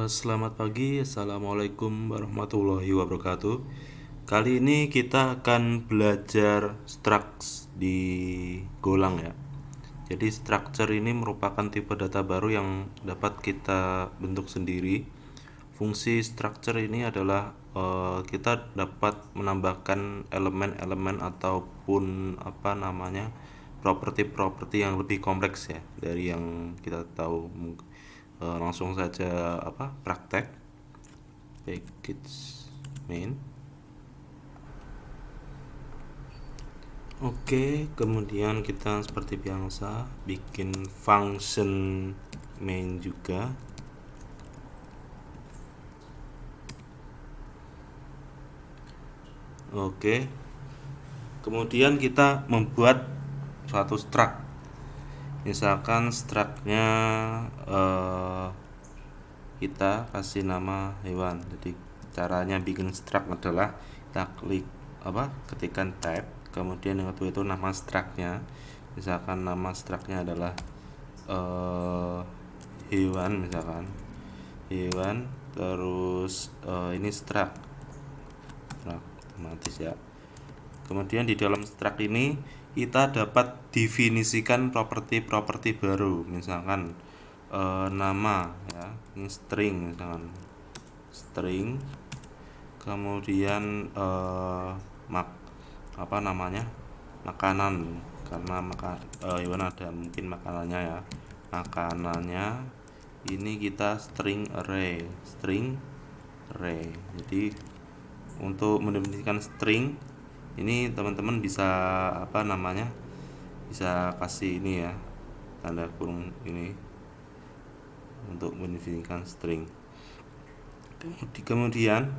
Selamat pagi, Assalamualaikum warahmatullahi wabarakatuh. Kali ini kita akan belajar structs di Golang ya. Jadi structure ini merupakan tipe data baru yang dapat kita bentuk sendiri. Fungsi structure ini adalah kita dapat menambahkan elemen-elemen ataupun apa namanya properti-properti yang lebih kompleks ya dari yang kita tahu. Langsung saja praktek package main. Oke, kemudian kita seperti biasa bikin function main juga. Oke, kemudian kita membuat suatu struct. Misalkan structnya kita kasih nama hewan. Jadi caranya bikin struct adalah kita klik ketikan tab, kemudian yang kedua itu nama structnya. Misalkan nama structnya adalah hewan, misalkan hewan, terus ini struct otomatis ya. Kemudian di dalam struct ini kita dapat definisikan properti-properti baru, misalkan nama ya, ini string, misalkan string, kemudian makanan, karena hewan ada mungkin makanannya ya, makanannya ini kita string array. Jadi untuk mendefinisikan string ini teman-teman bisa bisa kasih ini ya, tanda kurung ini untuk mendefinisikan string. Kemudian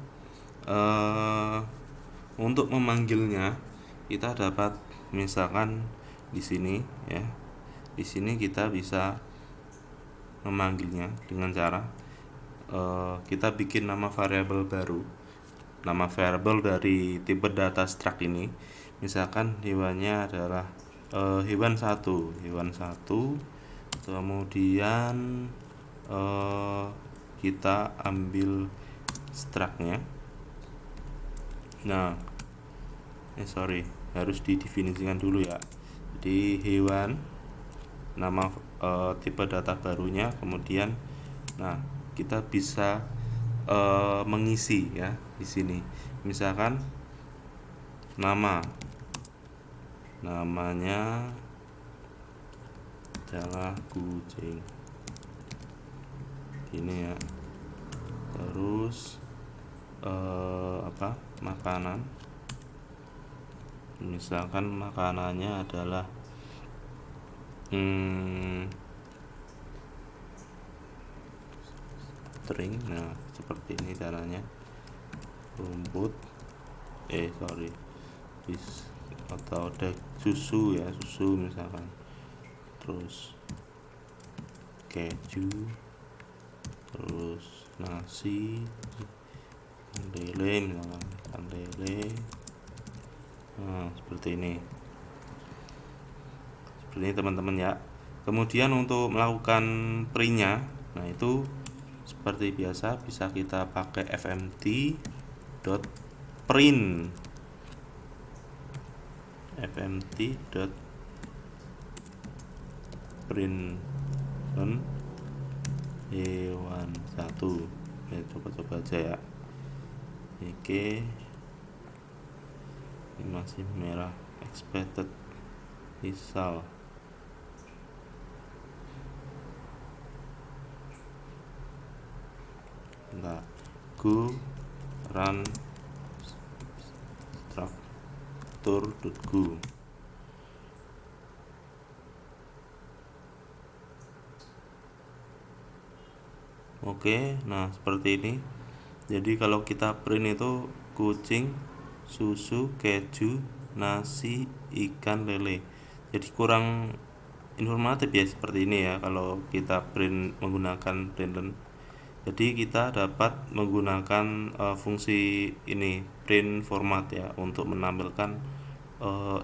untuk memanggilnya kita dapat misalkan di sini ya, di sini kita bisa memanggilnya dengan cara kita bikin nama variabel baru, nama variabel dari tipe data struct ini. Misalkan hewannya adalah hewan 1, kemudian kita ambil structnya. Nah, harus didefinisikan dulu ya. Jadi hewan, nama tipe data barunya, kemudian kita bisa mengisi ya di sini. Misalkan namanya adalah kucing. Gini ya. Terus makanan. Misalkan makanannya adalah string. Nah, seperti ini caranya. Rumput atau ada susu ya, susu misalkan, terus keju, terus nasi, lele misalkan, lele. Nah, seperti ini teman-teman ya. Kemudian untuk melakukan printnya, nah itu seperti biasa bisa kita pakai fmt.print hewan 1 ya, coba aja ya. Oke, ini masih merah, expected result. Nah, go run structure.go. Oke, nah seperti ini. Jadi kalau kita print itu kucing, susu, keju, nasi, ikan, lele. Jadi kurang informatif ya seperti ini ya kalau kita print menggunakan println. Jadi kita dapat menggunakan fungsi ini, print format ya, untuk menampilkan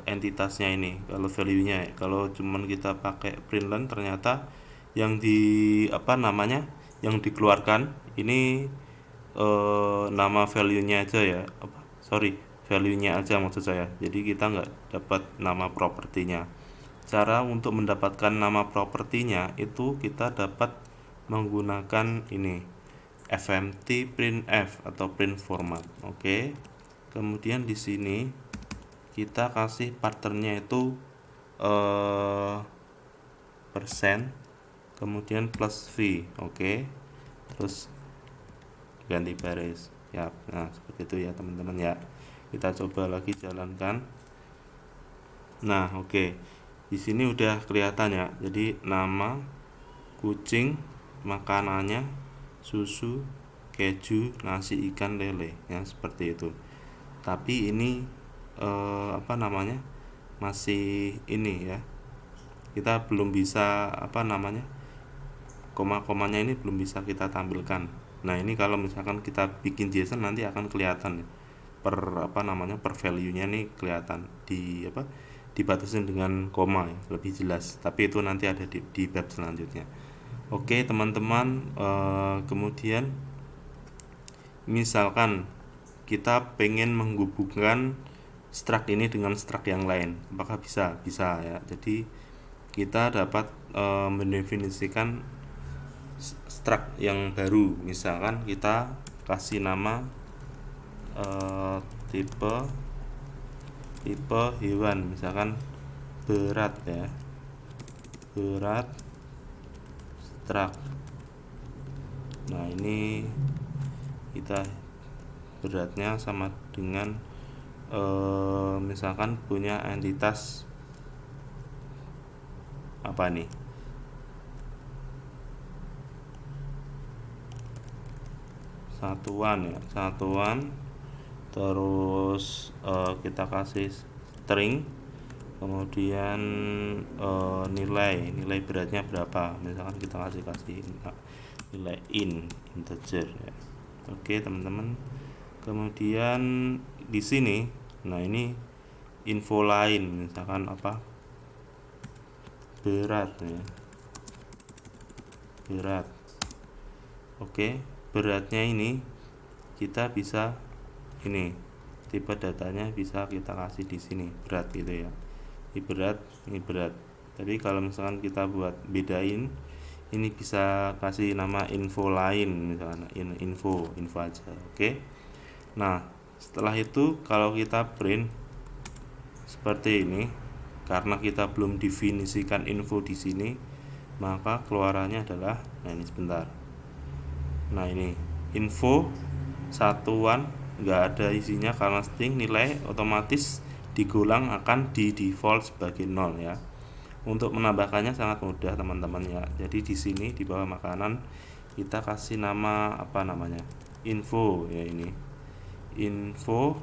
entitasnya ini, kalau value-nya ya. Kalau cuman kita pakai println ternyata yang yang dikeluarkan ini nama value-nya aja ya, value-nya aja maksud saya. Jadi kita nggak dapat nama propertinya. Cara untuk mendapatkan nama propertinya itu kita dapat menggunakan ini fmt printf atau print format. Oke. Kemudian di sini kita kasih patternnya itu persen, kemudian plus v. Oke. Terus ganti baris ya. Nah, seperti itu ya teman-teman ya. Kita coba lagi jalankan. Nah, oke. Di sini udah kelihatan ya. Jadi nama kucing, makanannya susu, keju, nasi, ikan lele ya, seperti itu. Tapi ini masih ini ya. Kita belum bisa koma-komanya ini belum bisa kita tampilkan. Nah, ini kalau misalkan kita bikin JSON nanti akan kelihatan ya. Per value-nya nih kelihatan dibatasin dengan koma ya, lebih jelas. Tapi itu nanti ada di bab selanjutnya. Oke, teman-teman, kemudian misalkan kita pengen menghubungkan struct ini dengan struct yang lain, apakah bisa? Bisa ya. Jadi kita dapat mendefinisikan struct yang baru. Misalkan kita kasih nama tipe hewan, misalkan berat ya, berat struct. Nah, ini kita beratnya sama dengan misalkan punya entitas apa nih, satuan ya, satuan. Terus kita kasih string, kemudian nilai beratnya berapa, misalkan kita kasih nilai integer ya. Oke teman-teman, kemudian di sini, nah ini info lain, misalkan berat ya, berat. Oke, beratnya ini kita bisa ini tipe datanya bisa kita kasih di sini berat gitu ya. Ini berat. Tapi kalau misalkan kita buat bedain, ini bisa kasih nama info lain, misalkan info aja. Oke. Nah, setelah itu kalau kita print seperti ini, karena kita belum definisikan info di sini, maka keluarannya adalah, nah ini sebentar. Nah, ini info satuan nggak ada isinya karena string, nilai otomatis digolang akan di default sebagai 0 ya. Untuk menambahkannya sangat mudah teman-teman ya. Jadi di sini di bawah makanan kita kasih nama info ya, ini info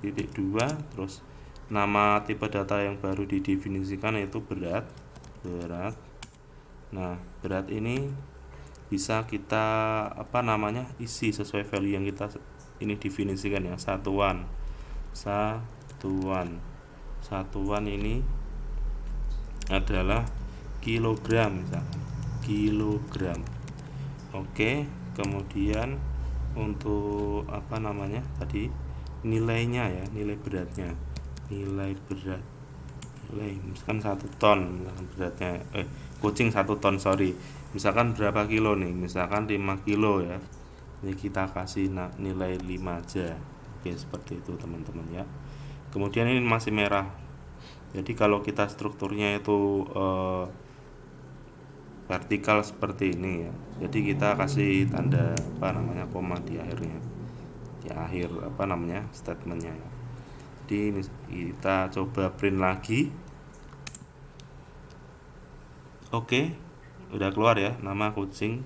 titik 2, terus nama tipe data yang baru didefinisikan yaitu berat. Nah, berat ini bisa kita isi sesuai value yang kita ini definisikan ya. Satuan ini adalah kilogram, misalkan kilogram. Oke, kemudian untuk tadi nilainya ya, nilai beratnya, misalkan 1 ton, misalkan beratnya kucing 1 ton, misalkan berapa kilo nih, misalkan 5 kilo ya. Ini kita kasih nilai 5 aja. Oke, seperti itu teman-teman ya. Kemudian ini masih merah. Jadi kalau kita strukturnya itu vertikal seperti ini ya. Jadi kita kasih tanda koma di akhirnya. Di akhir statementnya ya. Jadi kita coba print lagi. Oke, udah keluar ya nama kucing,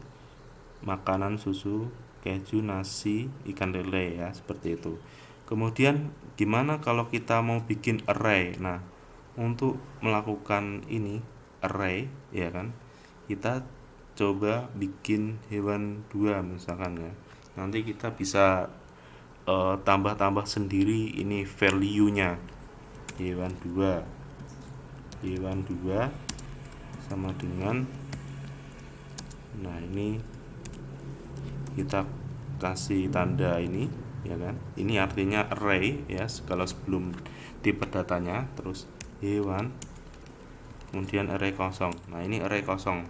makanan susu, keju, nasi, ikan lele ya, seperti itu. Kemudian gimana kalau kita mau bikin array? Nah, untuk melakukan ini array ya kan, kita coba bikin hewan 2 misalkan ya. Nanti kita bisa tambah-tambah sendiri ini value-nya. Hewan 2 sama dengan, nah ini kita kasih tanda ini, ya kan, ini artinya array ya, kalau sebelum tipe datanya, terus hewan, kemudian array kosong. Nah, ini array kosong.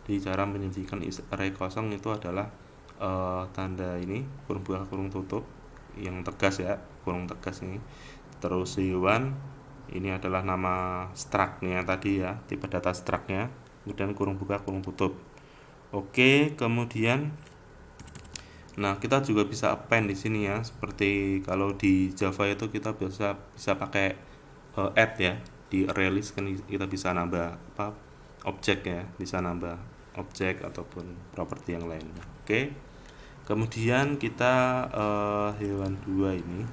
Di cara menyajikan array kosong itu adalah tanda ini kurung buka kurung tutup yang tegas ya, kurung tegas ini, terus hewan, ini adalah nama struct-nya tadi ya, tipe data struct-nya, kemudian kurung buka kurung tutup. Oke, kemudian nah, kita juga bisa append di sini ya, seperti kalau di Java itu kita bisa pakai add ya, di array list kan kita bisa nambah objek ya, bisa nambah objek ataupun properti yang lainnya. Oke. Kemudian kita hewan 2 ini,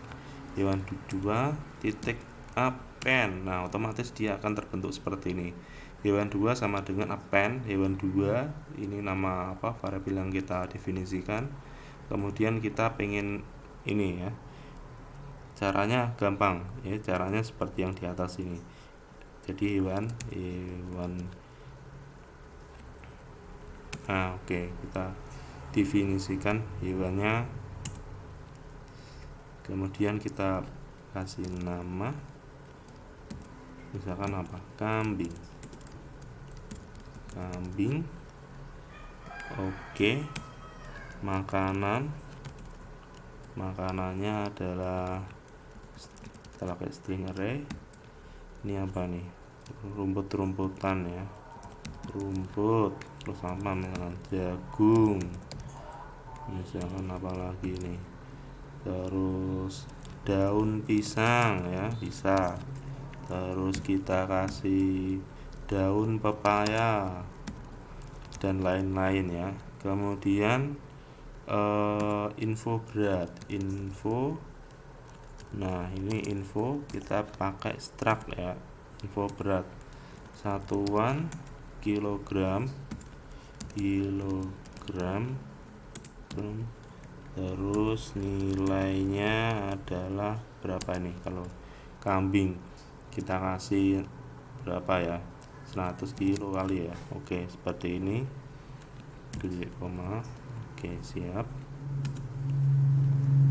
hewan 2 titik append. Nah, otomatis dia akan terbentuk seperti ini. Hewan 2 sama dengan append hewan 2, ini nama variabel yang kita definisikan. Kemudian kita pengen ini ya, caranya gampang ya, caranya seperti yang di atas ini. Jadi hewan oke, kita definisikan hewannya, kemudian kita kasih nama, misalkan apa, kambing. Oke. Makanannya adalah, kita pakai string array, ini apa nih, rumput-rumputan ya, rumput, terus apa, misalkan jagung, misalkan apa lagi nih, terus daun pisang ya, bisa, terus kita kasih daun pepaya dan lain-lain ya. Kemudian info berat, nah ini info kita pakai struct ya, info berat satuan kilogram, terus nilainya adalah berapa nih, kalau kambing kita kasih berapa ya, 100 kilo kali ya. Oke, seperti ini, koma. Oke, siap.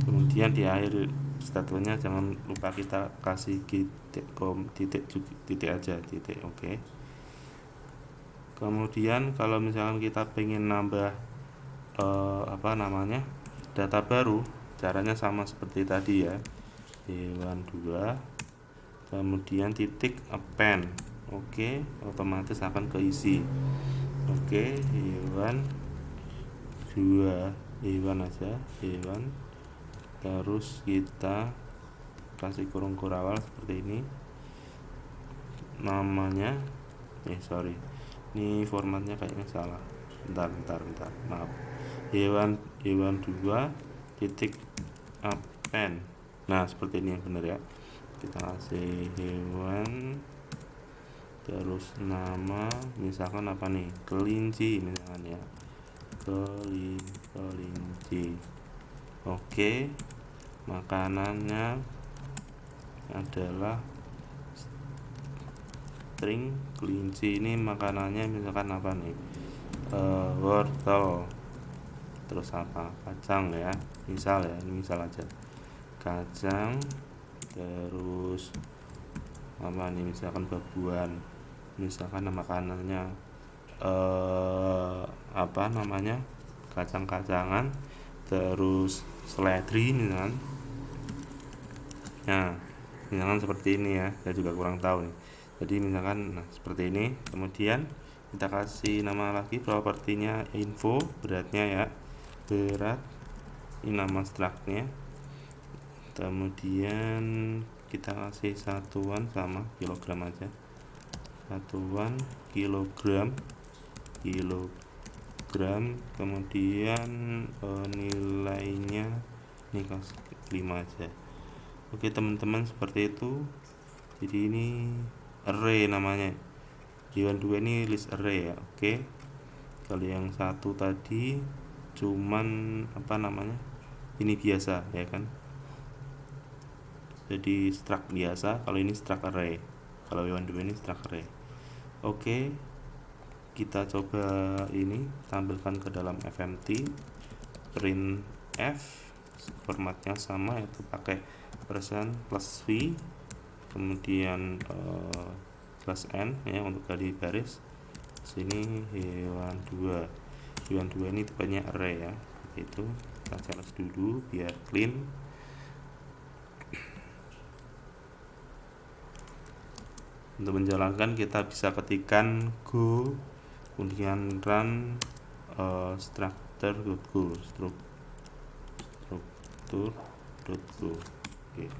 Kemudian di akhir statementnya jangan lupa kita kasih titik aja, titik. Oke. Kemudian kalau misalkan kita pengen nambah data baru, caranya sama seperti tadi ya, hewan 2, kemudian titik append. Oke, otomatis akan keisi. Oke, hewan 2, hewan aja, hewan, terus kita kasih kurung kurawal seperti ini, namanya ini formatnya kayaknya salah, bentar, maaf, hewan 2 titik append. Nah, seperti ini yang benar ya, kita kasih hewan, terus nama, misalkan apa nih, kelinci misalkan ya, kelinci. Oke, makanannya adalah string kelinci, ini makanannya misalkan apa nih, wortel, terus apa, kacang ya, misal ya, ini misal aja, kacang, terus apa nih, misalkan babuan, misalkan makanannya kacang-kacangan, terus seledri misalkan. Nah, misalkan seperti ini ya, saya juga kurang tahu nih. Jadi misalkan seperti ini. Kemudian kita kasih nama lagi propertinya info beratnya ya, berat, ini nama struct-nya. Kemudian kita kasih satuan sama kilogram aja, satuan kilogram, kemudian nilainya ini kasih 5 aja. Oke teman-teman, seperti itu. Jadi ini array namanya, hewan 2 ini list array ya. Oke, kalau yang satu tadi cuman ini biasa ya kan, jadi struct biasa, kalau ini struct array, kalau hewan 2 ini struct array. Oke, kita coba ini tampilkan ke dalam FMT. print f, formatnya sama, yaitu pakai persen plus v, kemudian plus n ya untuk gali garis. Sini hewan 2 ini tipenya array ya, itu kita challenge dulu biar clean. Untuk menjalankan kita bisa ketikkan go, kemudian run structure.go. Oke.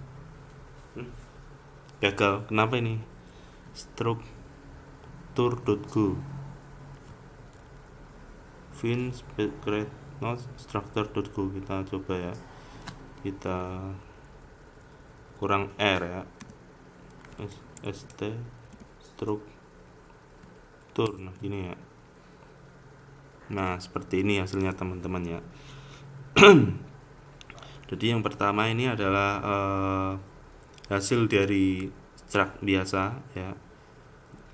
Gagal, kenapa ini? Structure.go fin create not structure.go. Kita coba ya, kita kurang r ya, st struktur. Nah gini ya, nah seperti ini hasilnya teman-teman ya. Jadi yang pertama ini adalah hasil dari struct biasa ya,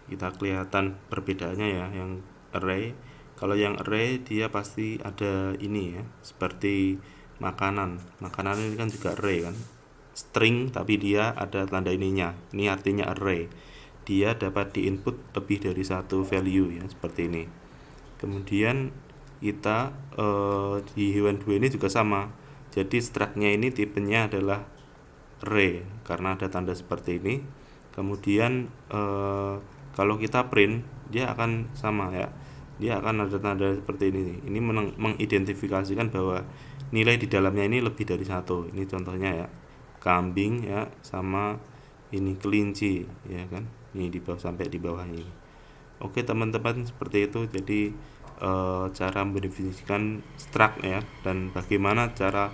kita kelihatan perbedaannya ya. Yang array, kalau yang array dia pasti ada ini ya, seperti makanan ini kan juga array kan, string tapi dia ada tanda ininya, ini artinya array, dia dapat diinput lebih dari satu value ya, seperti ini. Kemudian kita di hewan 2 ini juga sama, jadi struct-nya ini tipenya adalah array karena ada tanda seperti ini. Kemudian kalau kita print dia akan sama ya, dia akan ada tanda seperti ini mengidentifikasikan bahwa nilai di dalamnya ini lebih dari satu. Ini contohnya ya, kambing ya, sama ini kelinci ya kan, ini di bawah sampai di bawah ini. Oke teman-teman, seperti itu jadi cara mendefinisikan struct ya, dan bagaimana cara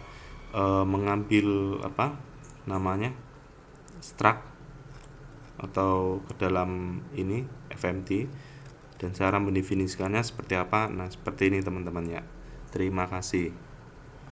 mengambil apa namanya struct atau ke dalam ini FMT, dan cara mendefinisikannya seperti apa. Nah seperti ini teman-teman ya. Terima kasih.